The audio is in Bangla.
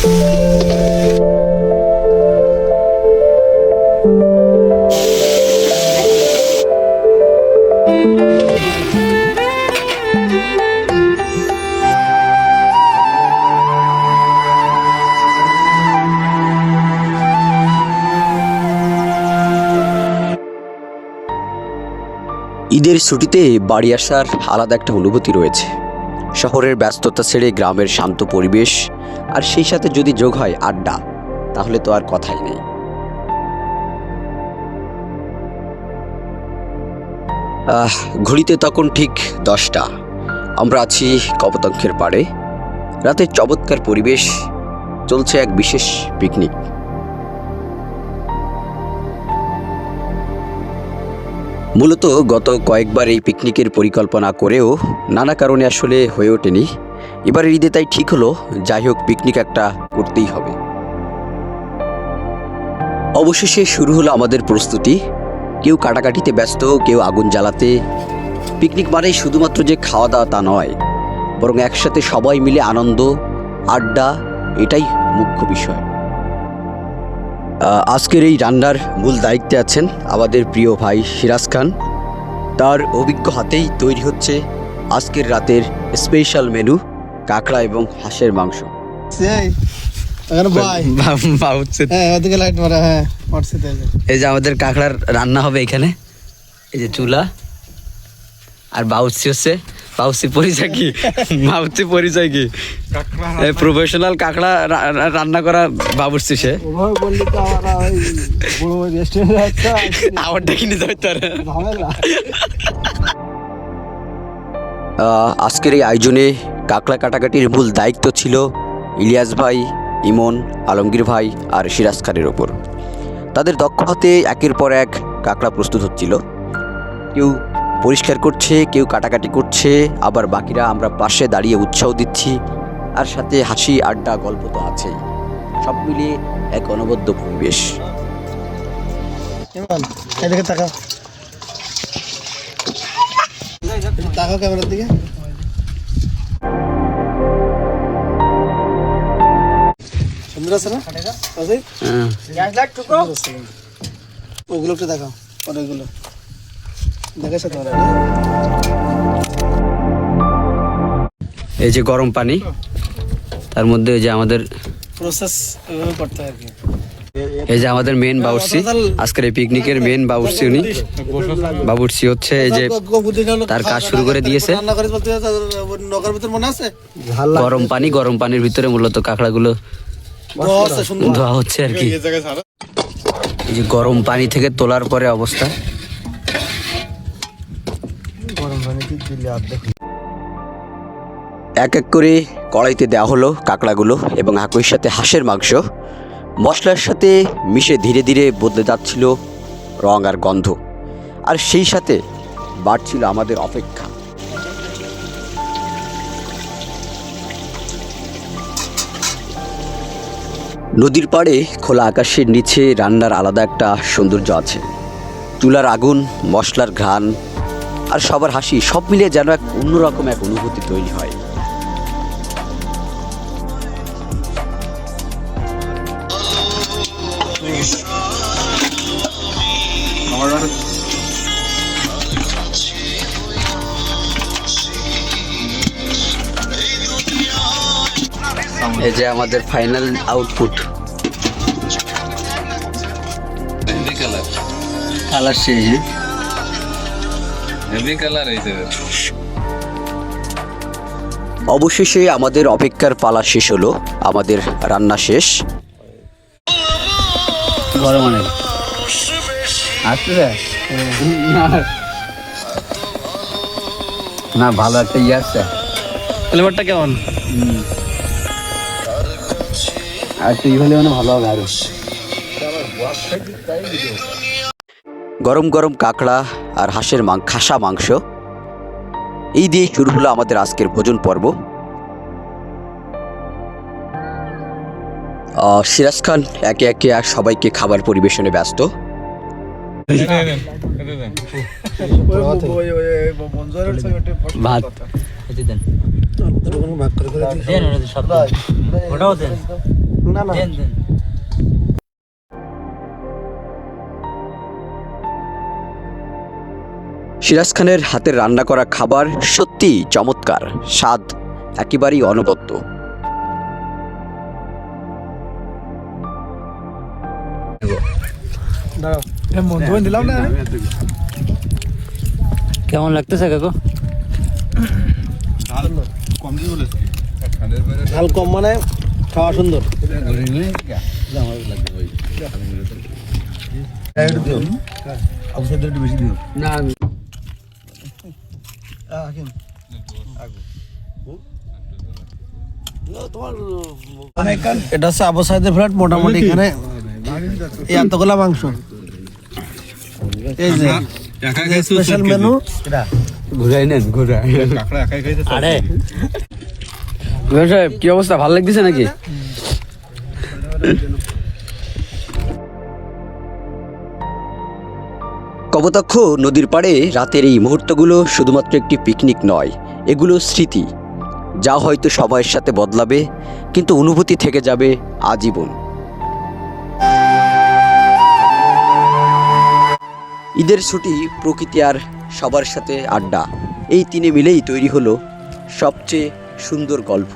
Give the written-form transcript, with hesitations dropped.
ঈদের ছুটিতে বাড়ি আসার আলাদা একটা অনুভূতি রয়েছে। শহরের ব্যস্ততা ছেড়ে গ্রামের শান্ত পরিবেশ, আর সেই সাথে যদি যোগ হয় আড্ডা, তাহলে তো আর কথাই নেই। ঘড়িতে তখন ঠিক 10টা। আমরা আছি কপোতাক্ষের পাড়ে। রাতের চমৎকার পরিবেশ, চলছে এক বিশেষ পিকনিক। মূলত গত কয়েকবার এই পিকনিকের পরিকল্পনা করেও নানা কারণে আসলে হয়ে ওঠেনি। এবারের ঈদে তাই ঠিক হলো, যাই হোক পিকনিক একটা করতেই হবে। অবশেষে শুরু হলো আমাদের প্রস্তুতি। কেউ কাটাকাটিতে ব্যস্ত, কেউ আগুন জ্বালাতে। পিকনিক মানেই শুধুমাত্র যে খাওয়া দাওয়া তা নয়, বরং একসাথে সবাই মিলে আনন্দ, আড্ডা, এটাই মুখ্য বিষয়। আজকের এই রান্নার মূল দায়িত্বে আছেন আমাদের প্রিয় ভাই সিরাজ খান। তার অভিজ্ঞ হাতেই তৈরি হচ্ছে আজকের রাতের স্পেশাল মেনু, কাঁকড়া এবং হাঁসের মাংস। এই যে আমাদের কাঁকড়ার রান্না হবে এখানে। এই যে চুলা, আর বাউচি হচ্ছে। বাউচি পরিচয় কি? বাউচি পরিচয় কি? প্রফেশনাল কাঁকড়া রান্না করা বাবুর্চি সে। আমারটা কিনে যাইতে পারে। আজকের এই আয়োজনে কাঁকড়া কাটাকাটির মূল দায়িত্ব ছিল ইলিয়াস ভাই, ইমন, আলমগীর ভাই আর সিরাজ খানের ওপর। তাদের দক্ষ হাতে একের পর এক কাঁকড়া প্রস্তুত হচ্ছিল। কেউ পরিষ্কার করছে, কেউ কাটাকাটি করছে, আবার বাকিরা আমরা পাশে দাঁড়িয়ে উৎসাহ দিচ্ছি। আর সাথে হাসি, আড্ডা, গল্প তো আছেই। সব মিলিয়ে এক অনবদ্য পরিবেশ। ক্যামেরার দিকে সুন্দর আছে না? ওগুলো একটু দেখাও, অনেকগুলো দেখেছো তোমরা? এই যে গরম পানি, তার মধ্যে এই যে আমাদের প্রসেস এভাবে করতে হয় আর কি। এই যে আমাদের মেন বাবুর্চি, আজকের এই পিকনিকের মেন বাবুর্চি উনি। বাবুর্চি হচ্ছে এই যে তার কাজ শুরু করে দিয়েছে। গরম পানি, গরম পানির ভিতরে মূলত কাঁকড়াগুলো ধোয়া হচ্ছে আর কি। এই যে গরম পানি থেকে তোলার পরে অবস্থা। এক এক করে কড়াইতে দেওয়া হলো কাঁকড়াগুলো এবং একই সাথে হাঁসের মাংস। মশলার সাথে মিশে ধীরে ধীরে বদলে যাচ্ছিল রং আর গন্ধ, আর সেই সাথে বাড়ছিল আমাদের অপেক্ষা। নদীর পাড়ে খোলা আকাশের নিচে রান্নার আলাদা একটা সৌন্দর্য আছে। চুলার আগুন, মশলার ঘ্রাণ আর সবার হাসি, সব মিলিয়ে যেন এক অন্যরকম এক অনুভূতি তৈরি হয়। এই যে আমাদের ফাইনাল আউটপুট। কালার সেই অবশেষে আমাদের অপেক্ষার পালা শেষ হলো। আমাদের রান্না শেষ। গরম অনেক আসছে না, ভালো একটা ইয়ে আসছে। ফ্লেভারটা কেমন? আর তুই হলে মানে ভালো হবে আরো। গরম গরম কাঁকড়া আর হাঁসের খাসা মাংস, এই দিয়ে শুরু হলো আমাদের আজকের ভোজন পর্ব। সিরাজ খান একে একে আর সবাইকে খাবার পরিবেশনে ব্যস্ত। ভাত না না সিরাজ খানের হাতের রান্না করা খাবার সত্যিই চমৎকার, স্বাদ একেবারেই অনবদ্য। দাঁড়াও দিলাম না কেমন লাগতেছে কাকু? ঝাল কম মানে খাওয়া সুন্দর। এটা হচ্ছে আবু সাইদের ফ্ল্যাট, মোটামুটি এখানে এই এতগুলা মাংস, এই যে স্পেশাল মেনু। ঘুরাই নেন, ঘুরাই। আরে সাহেব, কি অবস্থা? ভালো লাগতেছে নাকি? কপোতাক্ষ নদীর পাড়ে রাতের এই মুহূর্তগুলো শুধুমাত্র একটি পিকনিক নয়, এগুলো স্মৃতি, যা হয়তো সময়ের সাথে বদলাবে, কিন্তু অনুভূতি থেকে যাবে আজীবন। ঈদের ছুটি, প্রকৃতি আর সবার সাথে আড্ডা, এই তিনে মিলেই তৈরি হলো সবচেয়ে সুন্দর গল্প।